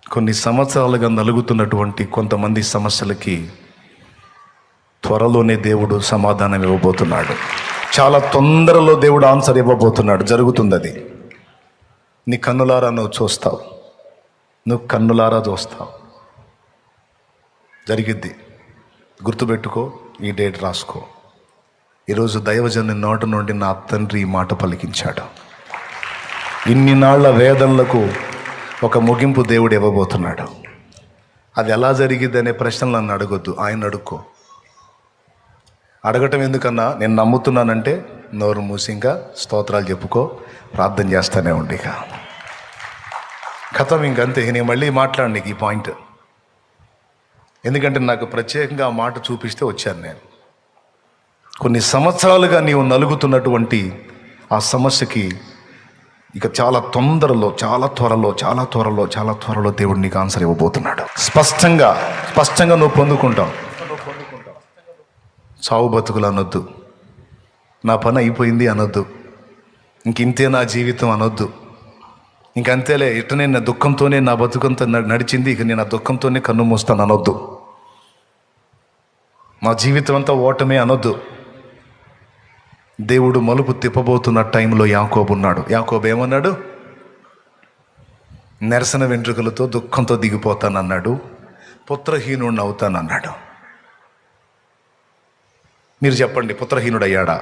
కొన్ని సంవత్సరాలుగా నలుగుతున్నటువంటి కొంతమంది సమస్యలకి త్వరలోనే దేవుడు సమాధానం ఇవ్వబోతున్నాడు. చాలా తొందరలో దేవుడు ఆన్సర్ ఇవ్వబోతున్నాడు. జరుగుతుంది అది. నీ కన్నులారా నువ్వు చూస్తావు, నువ్వు కన్నులారా చూస్తావు. జరిగిద్ది. గుర్తుపెట్టుకో, ఈ డేట్ రాసుకో. ఈరోజు దైవజనుని నోట నుండి నా తండ్రి ఈ మాట పలికించాడు. ఇన్ని నాళ్ల వేదనలకు ఒక ముగింపు దేవుడు ఇవ్వబోతున్నాడు. అది ఎలా జరిగిద్ది అనే ప్రశ్నలు నన్ను అడగొద్దు, ఆయన అడుక్కో. అడగటం ఎందుకన్నా, నేను నమ్ముతున్నానంటే నోరు మూసి ఇంకా స్తోత్రాలు చెప్పుకో, ప్రార్థన చేస్తానే ఉండి. ఇక కథం ఇంకంతే. నేను మళ్ళీ మాట్లాడు నీకు ఈ పాయింట్, ఎందుకంటే నాకు ప్రత్యేకంగా ఆ మాట చూపిస్తే వచ్చాను నేను. కొన్ని సంవత్సరాలుగా నీవు నలుగుతున్నటువంటి ఆ సమస్యకి ఇక చాలా తొందరలో, చాలా త్వరలో దేవుడు నీకు ఆన్సర్ ఇవ్వబోతున్నాడు. స్పష్టంగా నువ్వు పొందుకుంటావు. చావు బతుకులు అనొద్దు, నా పని అయిపోయింది అనొద్దు, ఇంతే నా జీవితం అనొద్దు, ఇంకంతేలే ఇట్టనే నా దుఃఖంతోనే నా బతుకంతా నడిచింది, ఇక నేను ఆ దుఃఖంతోనే కన్ను మూస్తాను అనొద్దు, నా జీవితం అంతా ఓటమే అనొద్దు. దేవుడు మలుపు తిప్పబోతున్న టైంలో యాకోబు ఉన్నాడు. యాకోబు ఏమన్నాడు? నెరసన వెంట్రుకలతో దుఃఖంతో దిగిపోతానన్నాడు, పుత్రహీనుడిని అవుతానన్నాడు. మీరు చెప్పండి, పుత్రహీనుడు అయ్యాడా?